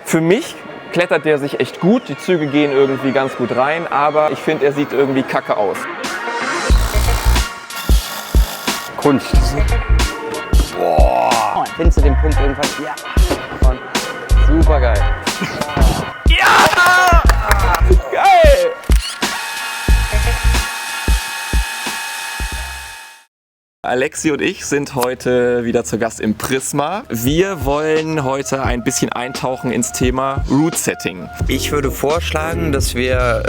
Für mich klettert der sich echt gut, die Züge gehen irgendwie ganz gut rein, aber ich finde, er sieht irgendwie kacke aus. Kunst. Boah. Findest du den Punkt irgendwann? Ja. Und super geil. Ja! Geil! Alexi und ich sind heute wieder zu Gast im Prisma. Wir wollen heute ein bisschen eintauchen ins Thema Route Setting. Ich würde vorschlagen, dass wir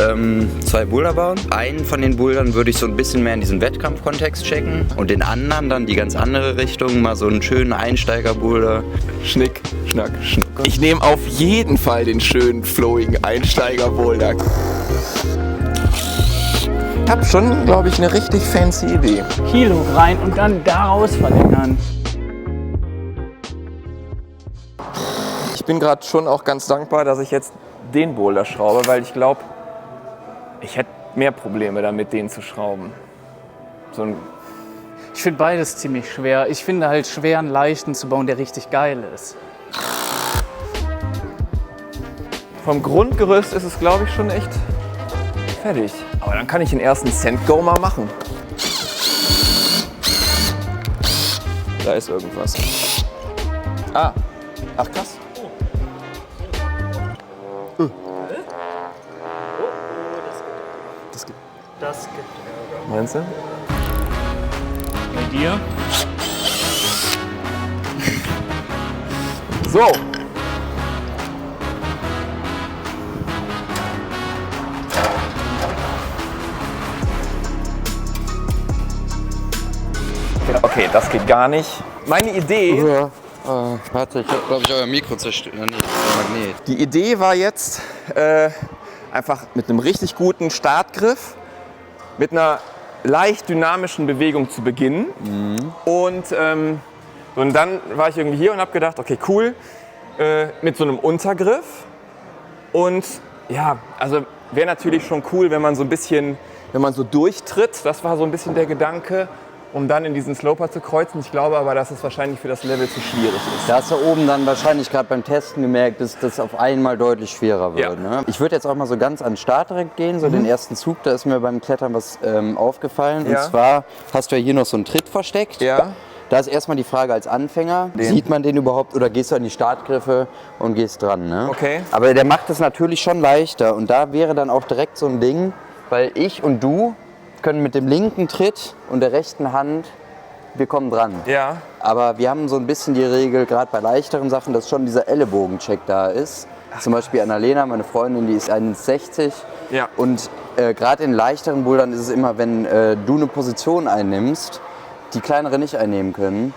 2 Boulder bauen. Einen von den Bouldern würde ich so ein bisschen mehr in diesen Wettkampfkontext checken und den anderen dann die ganz andere Richtung, mal so einen schönen Einsteiger-Boulder. Schnick, schnack, schnuck. Ich nehme auf jeden Fall den schönen, flowigen Einsteiger-Boulder. Ich habe schon, glaube ich, eine richtig fancy Idee. Heel hoch rein und dann daraus verlängern. Ich bin gerade schon auch ganz dankbar, dass ich jetzt den Boulder schraube, weil ich glaube, ich hätte mehr Probleme damit, den zu schrauben. So ein Ich finde beides ziemlich schwer. Ich finde halt schwer, einen leichten zu bauen, der richtig geil ist. Vom Grundgerüst ist es, glaube ich, schon echt fertig. Aber dann kann ich den ersten Sand-Go mal machen. Da ist irgendwas. Ah, ach krass. Das gibt. Das gibt Ärger. Meinst du? Bei dir? So. Okay, das geht gar nicht. Meine Idee. Warte, ich habe, glaube ich, euer Mikro zerstört. Nee, Magnet. Die Idee war jetzt einfach mit einem richtig guten Startgriff, mit einer leicht dynamischen Bewegung zu beginnen. Und dann war ich irgendwie hier und habe gedacht, okay, cool, mit so einem Untergriff. Und ja, also wäre natürlich schon cool, wenn man so ein bisschen, wenn man so durchtritt. Das war so ein bisschen der Gedanke, um dann in diesen Sloper zu kreuzen. Ich glaube aber, dass es wahrscheinlich für das Level zu schwierig ist. Da hast du oben dann wahrscheinlich gerade beim Testen gemerkt, dass das auf einmal deutlich schwerer wird. Ja. Ne? Ich würde jetzt auch mal so ganz an den Start direkt gehen, so den ersten Zug, da ist mir beim Klettern was aufgefallen. Ja. Und zwar hast du ja hier noch so einen Tritt versteckt. Ja. Da ist erstmal die Frage als Anfänger, sieht man den überhaupt oder gehst du an die Startgriffe und gehst dran? Ne? Okay. Aber der macht es natürlich schon leichter und da wäre dann auch direkt so ein Ding, weil ich und du können mit dem linken Tritt und der rechten Hand, wir kommen dran. Ja. Aber wir haben so ein bisschen die Regel, gerade bei leichteren Sachen, dass schon dieser Ellenbogencheck da ist. Zum Beispiel Annalena, meine Freundin, die ist 1,60. Ja. Und gerade in leichteren Bouldern ist es immer, wenn du eine Position einnimmst, die kleinere nicht einnehmen können,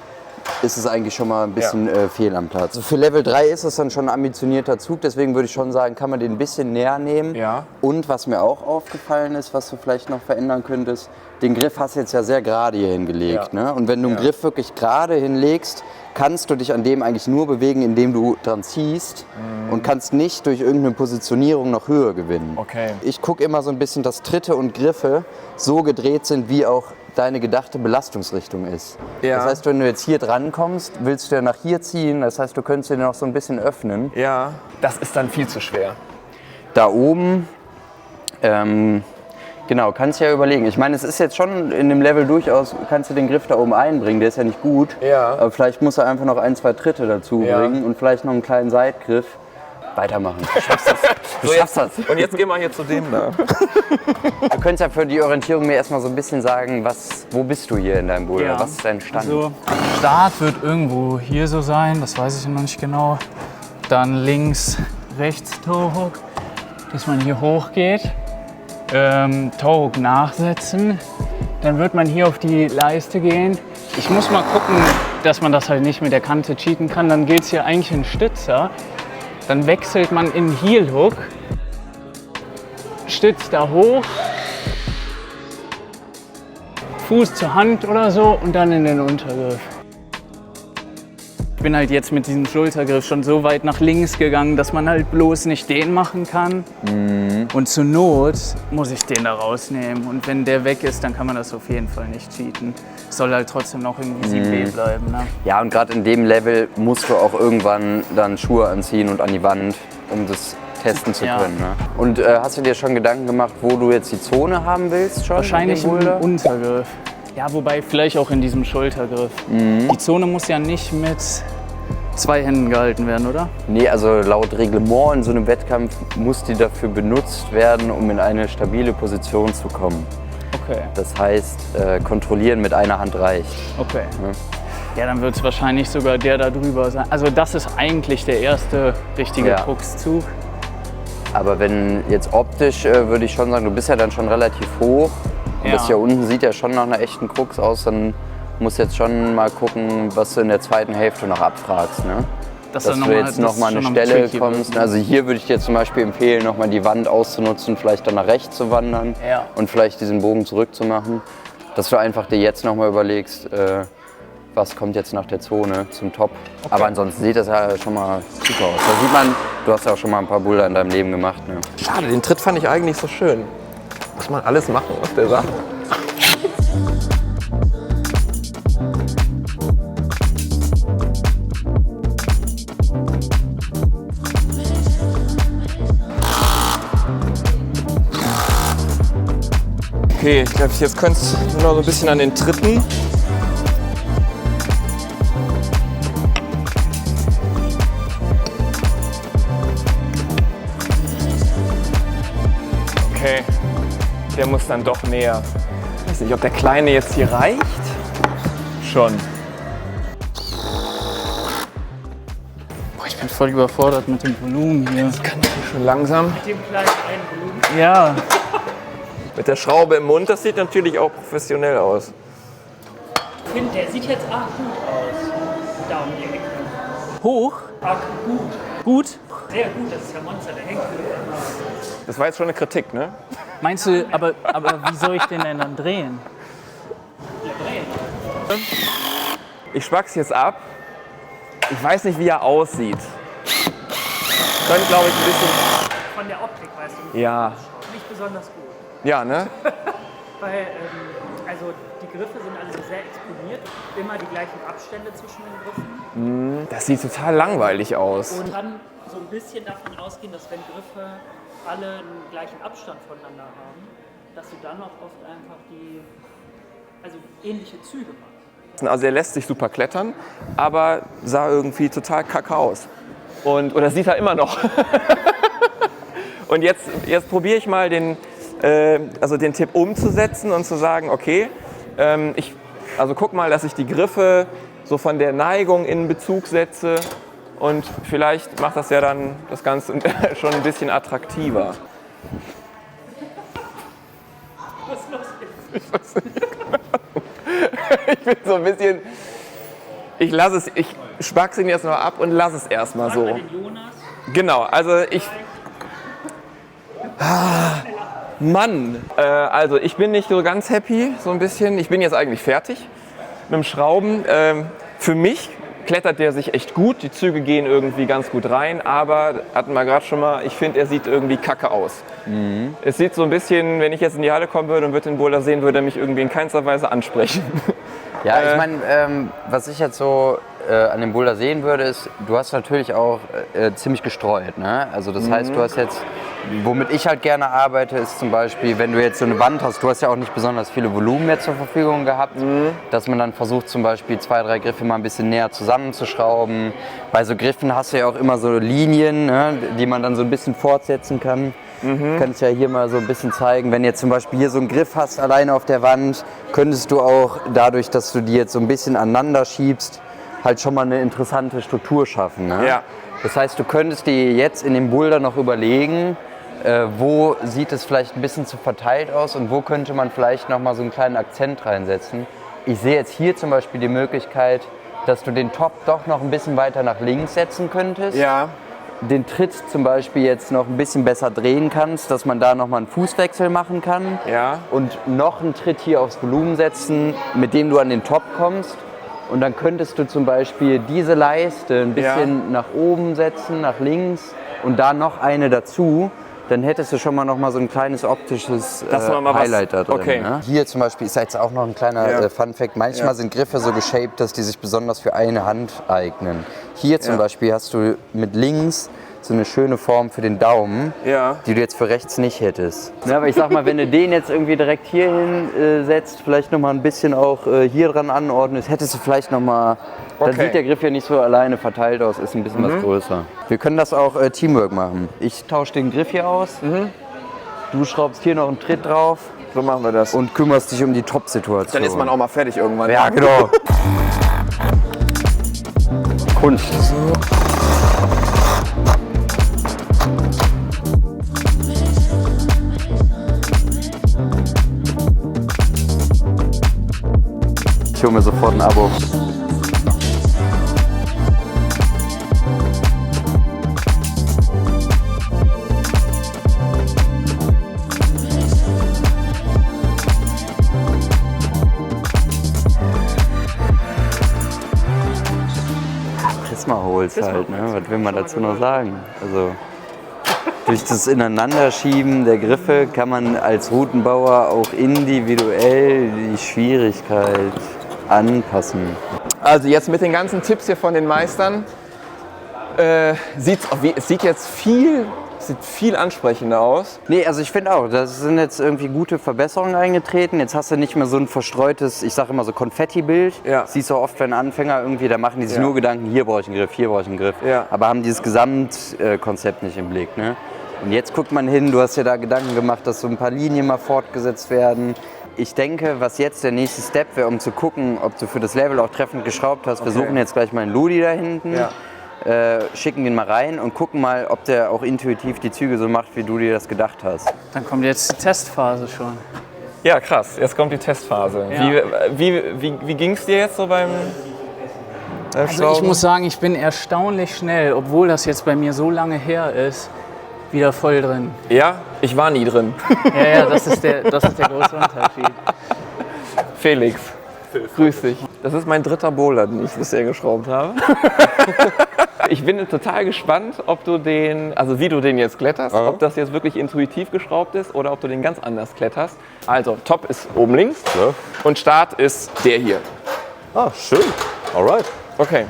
ist es eigentlich schon mal ein bisschen fehl am Platz. Also für Level 3 ist es dann schon ein ambitionierter Zug, deswegen würde ich schon sagen, kann man den ein bisschen näher nehmen. Ja. Und was mir auch aufgefallen ist, was du vielleicht noch verändern könntest, den Griff hast du jetzt ja sehr gerade hier hingelegt. Ja. Ne? Und wenn du den Griff wirklich gerade hinlegst, kannst du dich an dem eigentlich nur bewegen, indem du dran ziehst und kannst nicht durch irgendeine Positionierung noch Höhe gewinnen. Okay. Ich gucke immer so ein bisschen, dass Tritte und Griffe so gedreht sind, wie auch deine gedachte Belastungsrichtung ist. Ja. Das heißt, wenn du jetzt hier dran kommst, willst du ja nach hier ziehen, das heißt, du könntest den noch so ein bisschen öffnen. Ja, das ist dann viel zu schwer. Da oben, genau, kannst du ja überlegen. Ich meine, es ist jetzt schon in dem Level durchaus, kannst du den Griff da oben einbringen, der ist ja nicht gut. Ja. Aber vielleicht musst du einfach noch 1, 2 Tritte dazu bringen und vielleicht noch einen kleinen Seitgriff. Weitermachen. Du schaffst das. Du schaffst das. Und jetzt gehen wir hier zu dem da. Du könntest ja für die Orientierung mir erstmal so ein bisschen sagen, wo bist du hier in deinem Boulder? Ja. Was ist dein Stand? Also, Start wird irgendwo hier so sein, das weiß ich noch nicht genau. Dann links, rechts Toe-Hook, dass man hier hochgeht. Toe-Hook nachsetzen. Dann wird man hier auf die Leiste gehen. Ich muss mal gucken, dass man das halt nicht mit der Kante cheaten kann. Dann geht es hier eigentlich in Stützer. Dann wechselt man in Heel Hook, stützt da hoch, Fuß zur Hand oder so und dann in den Untergriff. bin halt jetzt mit diesem Schultergriff schon so weit nach links gegangen, dass man halt bloß nicht den machen kann. Und zur Not muss ich den da rausnehmen. Und wenn der weg ist, dann kann man das auf jeden Fall nicht cheaten. Es soll halt trotzdem noch im Easy B bleiben. Ne? Ja, und gerade in dem Level musst du auch irgendwann dann Schuhe anziehen und an die Wand, um das testen zu können. Ne? Und hast du dir schon Gedanken gemacht, wo du jetzt die Zone haben willst? Schon Wahrscheinlich im Untergriff. Ja, wobei vielleicht auch in diesem Schultergriff. Die Zone muss ja nicht mit 2 Händen gehalten werden, oder? Nee, also laut Reglement in so einem Wettkampf muss die dafür benutzt werden, um in eine stabile Position zu kommen. Okay. Das heißt, kontrollieren mit einer Hand reicht. Okay. Ja, dann wird es wahrscheinlich sogar der da drüber sein. Also das ist eigentlich der erste richtige Krux-Zug. Aber wenn jetzt optisch, würde ich schon sagen, du bist ja dann schon relativ hoch. Und das hier unten sieht ja schon nach einer echten Krux aus. Dann musst du jetzt schon mal gucken, was du in der zweiten Hälfte noch abfragst. Ne? Dass du jetzt noch mal an eine Stelle kommst. Also hier würde ich dir zum Beispiel empfehlen, noch mal die Wand auszunutzen, vielleicht dann nach rechts zu wandern und vielleicht diesen Bogen zurückzumachen. Dass du einfach dir jetzt noch mal überlegst, was kommt jetzt nach der Zone zum Top. Okay. Aber ansonsten sieht das ja schon mal super aus. Da sieht man, du hast ja auch schon mal ein paar Boulder in deinem Leben gemacht. Ne? Schade, den Tritt fand ich eigentlich so schön. Muss man alles machen auf der Sache. Okay, ich glaube, jetzt könnte es nur noch so ein bisschen an den Tritten. Okay, der muss dann doch näher. Ich weiß nicht, ob der Kleine jetzt hier reicht. Schon. Boah, ich bin voll überfordert mit dem Volumen hier. Das kann ich schon langsam. Mit dem kleinen Volumen? Ja. Mit der Schraube im Mund, das sieht natürlich auch professionell aus. Ich finde, der sieht jetzt arg gut aus. Da um die Ecke. Hoch? Arg gut. Gut? Sehr gut, das ist ja Monster, der hängt. Das war jetzt schon eine Kritik, ne? Meinst du, aber wie soll ich den denn dann drehen? Ich spack's jetzt ab. Ich weiß nicht, wie er aussieht. Könnte, glaube ich, ein bisschen... Von der Optik, weißt du, Ja. nicht besonders gut. Ja, ne? Weil, also die Griffe sind alle sehr exponiert. Immer die gleichen Abstände zwischen den Griffen. Das sieht total langweilig aus. Und kann so ein bisschen davon ausgehen, dass wenn Griffe alle einen gleichen Abstand voneinander haben, dass du dann auch oft einfach also ähnliche Züge machst. Also er lässt sich super klettern, aber sah irgendwie total kacke aus. Oder sieht er immer noch. Und jetzt probiere ich mal den Tipp umzusetzen und zu sagen, okay, guck mal, dass ich die Griffe so von der Neigung in Bezug setze und vielleicht macht das ja dann das Ganze schon ein bisschen attraktiver. Was ist los jetzt? Ich weiß nicht. Ich bin so ein bisschen, ich spack's ihn jetzt noch ab und lass es erstmal so. Den Jonas. Genau, also Mann, also ich bin nicht so ganz happy, so ein bisschen. Ich bin jetzt eigentlich fertig mit dem Schrauben. Für mich klettert der sich echt gut, die Züge gehen irgendwie ganz gut rein, aber hatten wir gerade schon mal, ich finde, er sieht irgendwie kacke aus. Es sieht so ein bisschen, wenn ich jetzt in die Halle kommen würde und würde den Boulder sehen, würde er mich irgendwie in keinster Weise ansprechen. Ja, ich meine, was ich jetzt so an dem Boulder sehen würde, ist, du hast natürlich auch ziemlich gestreut. Ne? Also das heißt, du hast jetzt, womit ich halt gerne arbeite, ist zum Beispiel, wenn du jetzt so eine Wand hast, du hast ja auch nicht besonders viele Volumen mehr zur Verfügung gehabt, dass man dann versucht zum Beispiel 2, 3 Griffe mal ein bisschen näher zusammenzuschrauben. Bei so Griffen hast du ja auch immer so Linien, ne, die man dann so ein bisschen fortsetzen kann. Kann ich ja hier mal so ein bisschen zeigen. Wenn du jetzt zum Beispiel hier so einen Griff hast alleine auf der Wand, könntest du auch dadurch, dass du die jetzt so ein bisschen aneinander schiebst, halt schon mal eine interessante Struktur schaffen. Ne? Ja. Das heißt, du könntest dir jetzt in dem Boulder noch überlegen, wo sieht es vielleicht ein bisschen zu verteilt aus und wo könnte man vielleicht noch mal so einen kleinen Akzent reinsetzen. Ich sehe jetzt hier zum Beispiel die Möglichkeit, dass du den Top doch noch ein bisschen weiter nach links setzen könntest. Ja. Den Tritt zum Beispiel jetzt noch ein bisschen besser drehen kannst, dass man da nochmal einen Fußwechsel machen kann. Ja. Und noch einen Tritt hier aufs Volumen setzen, mit dem du an den Top kommst. Und dann könntest du zum Beispiel diese Leiste ein bisschen nach oben setzen, nach links und da noch eine dazu. Dann hättest du schon mal noch mal so ein kleines optisches Highlight da drin. Okay. Ne? Hier zum Beispiel ist jetzt auch noch ein kleiner Fun-Fact. Manchmal sind Griffe so geshaped, dass die sich besonders für eine Hand eignen. Hier zum Beispiel hast du mit links so eine schöne Form für den Daumen, die du jetzt für rechts nicht hättest. Ja, aber ich sag mal, wenn du den jetzt irgendwie direkt hier hinsetzt, vielleicht noch mal ein bisschen auch hier dran anordnest, hättest du vielleicht noch mal. Dann sieht der Griff ja nicht so alleine verteilt aus, ist ein bisschen was größer. Wir können das auch Teamwork machen. Ich tausche den Griff hier aus, du schraubst hier noch einen Tritt drauf. So machen wir das. Und kümmerst dich um die Top-Situation. Dann ist man auch mal fertig irgendwann. Ja, genau. Kunst. Ich hole mir sofort ein Abo. Prisma-Holes halt, ne? Was will man dazu noch sagen? Also durch das Ineinanderschieben der Griffe kann man als Routenbauer auch individuell die Schwierigkeit anpassen. Also jetzt mit den ganzen Tipps hier von den Meistern, es sieht jetzt viel ansprechender aus. Nee, also ich finde auch, da sind jetzt irgendwie gute Verbesserungen eingetreten. Jetzt hast du nicht mehr so ein verstreutes, ich sage immer so Konfetti-Bild. Ja. Siehst du oft, wenn Anfänger irgendwie, da machen die sich nur Gedanken, hier brauche ich einen Griff, hier brauche ich einen Griff. Ja. Aber haben dieses Gesamtkonzept nicht im Blick. Ne? Und jetzt guckt man hin, du hast dir da Gedanken gemacht, dass so ein paar Linien mal fortgesetzt werden. Ich denke, was jetzt der nächste Step wäre, um zu gucken, ob du für das Level auch treffend geschraubt hast. Wir suchen jetzt gleich mal einen Ludi da hinten. Ja. Schicken ihn mal rein und gucken mal, ob der auch intuitiv die Züge so macht, wie du dir das gedacht hast. Dann kommt jetzt die Testphase schon. Ja, krass. Jetzt kommt die Testphase. Ja. Wie ging es dir jetzt so beim Also ich muss sagen, ich bin erstaunlich schnell, obwohl das jetzt bei mir so lange her ist, wieder voll drin. Ja, ich war nie drin. Ja, das ist der große Unterschied. Felix, grüß dich. Das ist mein 3. Boulder, den ich bisher geschraubt habe. Ich bin total gespannt, wie du den jetzt kletterst, ob das jetzt wirklich intuitiv geschraubt ist oder ob du den ganz anders kletterst. Also, Top ist oben links und Start ist der hier. Ah, schön. Alright. Okay.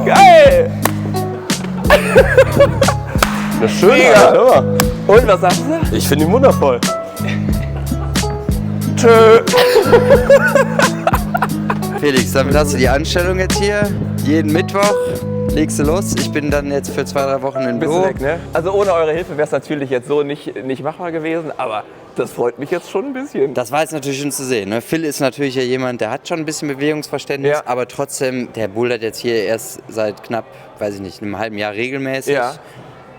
Geil! Eine Schönheit, hör mal. Und was sagst du? Ich finde ihn wundervoll. Tschö. Felix, damit hast du die Anstellung jetzt hier. Jeden Mittwoch legst du los. Ich bin dann jetzt für 2-3 Wochen in Bist du Büro. weg, ne? Also ohne eure Hilfe wäre es natürlich jetzt so nicht machbar gewesen, aber das freut mich jetzt schon ein bisschen. Das war jetzt natürlich schön zu sehen. Ne? Phil ist natürlich ja jemand, der hat schon ein bisschen Bewegungsverständnis, Ja. aber trotzdem, der bouldert jetzt hier erst seit knapp, weiß ich nicht, einem halben Jahr regelmäßig. Ja.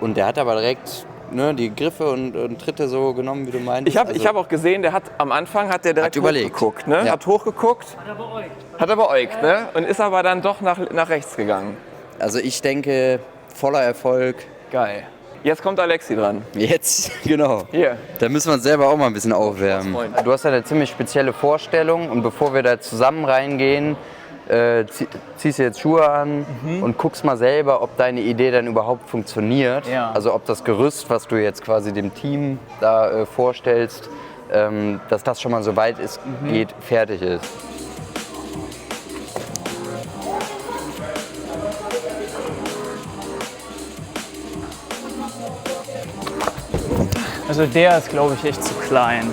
Und der hat aber direkt die Griffe und Tritte so genommen, wie du meinst. Ich hab auch gesehen, am Anfang hat der direkt überlegt. hochgeguckt, ne? Ja. Hat hochgeguckt, hat er beäugt, ne? Und ist aber dann doch nach rechts gegangen. Also ich denke, voller Erfolg. Geil. Jetzt kommt Alexi dran. Jetzt, genau. Hier. Da müssen wir uns selber auch mal ein bisschen aufwärmen. Du hast ja eine ziemlich spezielle Vorstellung und bevor wir da zusammen reingehen, ziehst du jetzt Schuhe an und guckst mal selber, ob deine Idee dann überhaupt funktioniert. Ja. Also ob das Gerüst, was du jetzt quasi dem Team da vorstellst, dass das schon mal so weit ist, geht, fertig ist. Also der ist, glaube ich, echt zu klein.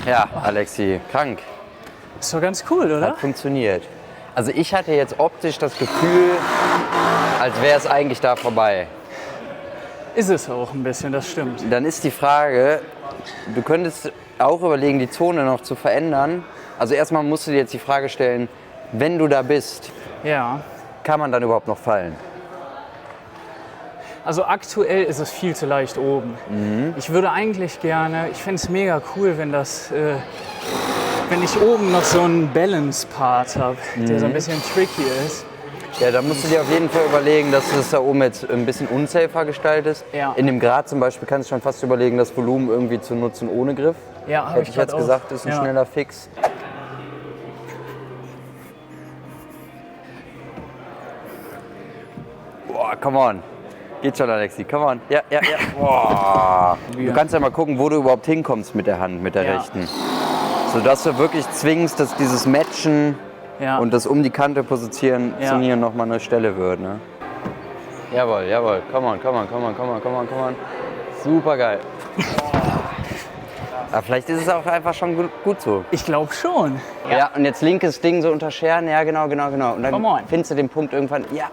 Ja, Alexi, krank. Ist doch ganz cool, oder? Hat funktioniert. Also ich hatte jetzt optisch das Gefühl, als wäre es eigentlich da vorbei. Ist es auch ein bisschen, das stimmt. Dann ist die Frage, du könntest auch überlegen, die Zone noch zu verändern. Also erstmal musst du dir jetzt die Frage stellen, wenn du da bist, Ja. kann man dann überhaupt noch fallen? Also aktuell ist es viel zu leicht oben. Ich würde eigentlich gerne, ich fände es mega cool, wenn das, wenn ich oben noch so einen Balance-Part habe, der so ein bisschen tricky ist. Ja, da musst du dir auf jeden Fall überlegen, dass du das da oben jetzt ein bisschen unsafer gestaltest. Ja. In dem Grad zum Beispiel kannst du schon fast überlegen, das Volumen irgendwie zu nutzen ohne Griff. Ja, habe Hätte ich jetzt grad gesagt, auch. ist ein Ja. schneller Fix. Boah, come on. Geht schon, Alexi, come on. Ja, ja, ja. Boah. Du kannst ja mal gucken, wo du überhaupt hinkommst mit der Hand, mit der Ja. rechten. Sodass du wirklich zwingst, dass dieses Matchen Ja. und das um die Kante positionieren Ja. nochmal eine Stelle wird. Ne? Jawohl, jawohl. Come on, come on, come on, come on, come on, come on. Super geil. Aber vielleicht ist es auch einfach schon gut so. Ich glaube schon. Ja. Und jetzt linkes Ding so unterscheren. Ja, genau. Und dann Come on. findest du den Punkt irgendwann. Ja.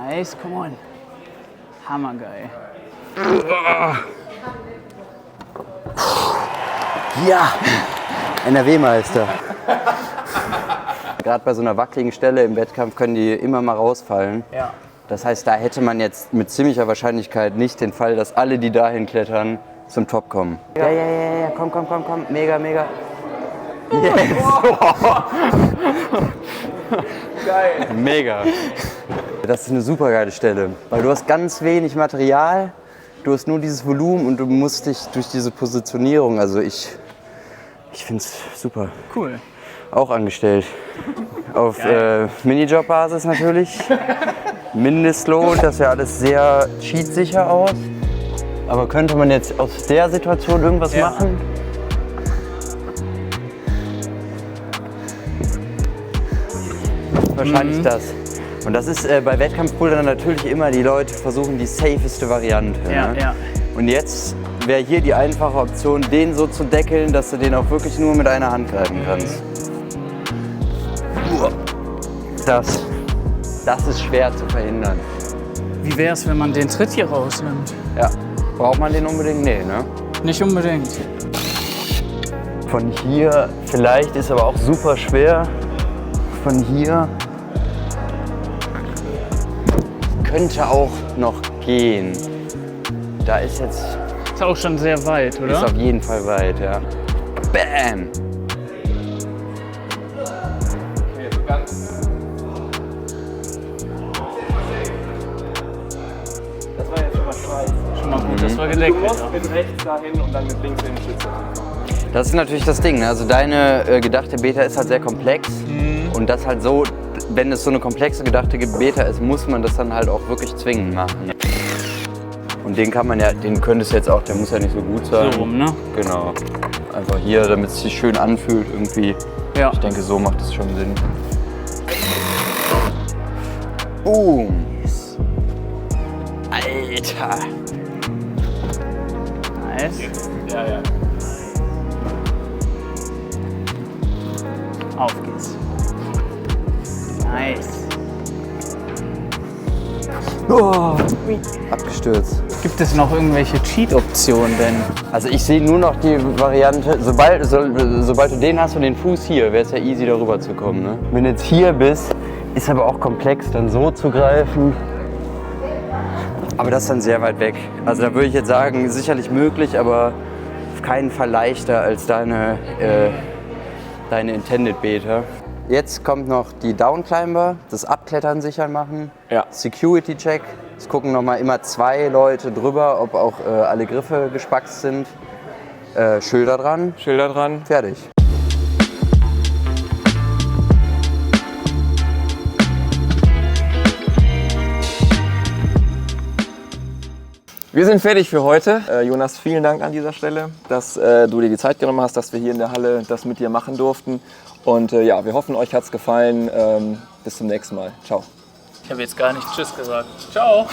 Nice, come on. Hammergeil. Ja. NRW-Meister. Gerade bei so einer wackeligen Stelle im Wettkampf können die immer mal rausfallen. Ja. Das heißt, da hätte man jetzt mit ziemlicher Wahrscheinlichkeit nicht den Fall, dass alle, die dahin klettern, zum Top kommen. Ja, komm. Mega. Yes. Geil. Mega. Das ist eine super geile Stelle, weil du hast ganz wenig Material, du hast nur dieses Volumen und du musst dich durch diese Positionierung, also ich finde es super. Cool. Auch angestellt. Auf Minijob-Basis natürlich. Mindestlohn, das sieht alles sehr cheatsicher aus. Aber könnte man jetzt aus der Situation irgendwas Ja. machen? Wahrscheinlich das. Und das ist bei Wettkampfbouldern natürlich immer, die Leute versuchen die safeste Variante. Ja, Ne? ja. Und jetzt wäre hier die einfache Option, den so zu deckeln, dass du den auch wirklich nur mit einer Hand greifen kannst. Das ist schwer zu verhindern. Wie wäre es, wenn man den Tritt hier rausnimmt? Ja. Braucht man den unbedingt? Nee, ne? Nicht unbedingt. Von hier vielleicht, ist aber auch super schwer. Von hier könnte auch noch gehen. Da ist jetzt, Ist auch schon sehr weit, ist oder? auf jeden Fall weit, ja. Bam! Schon mal gut, dass wir gedeckt haben. Mit rechts dahin und dann mit links in den Schütze. Das ist natürlich das Ding, ne? Also deine gedachte Beta ist halt sehr komplex und das halt so, wenn es so eine komplexe gedachte Beta ist, muss man das dann halt auch wirklich zwingend machen. Und den kann man ja, den könntest du jetzt auch, der muss ja nicht so gut sein. So rum, ne? Genau. Einfach hier, damit es sich schön anfühlt irgendwie. Ja. Ich denke, so macht es schon Sinn. Boom. Alter. Nice. Ja. Auf geht's. Nice. Abgestürzt. Gibt es noch irgendwelche Cheat-Optionen denn? Also ich sehe nur noch die Variante, sobald du den hast und den Fuß hier, wäre es ja easy darüber zu kommen. Ne? Wenn du jetzt hier bist, ist aber auch komplex, dann so zu greifen. Aber das ist dann sehr weit weg. Also da würde ich jetzt sagen, sicherlich möglich, aber auf keinen Fall leichter als deine Intended Beta. Jetzt kommt noch die Downclimber, das Abklettern sicher machen, Ja. Security Check. Es gucken nochmal immer 2 Leute drüber, ob auch alle Griffe gespackst sind. Schilder dran, Schilder dran. fertig. Wir sind fertig für heute. Jonas, vielen Dank an dieser Stelle, dass du dir die Zeit genommen hast, dass wir hier in der Halle das mit dir machen durften. Und ja, wir hoffen, euch hat es gefallen. Bis zum nächsten Mal. Ciao. Ich habe jetzt gar nicht Tschüss gesagt. Ciao.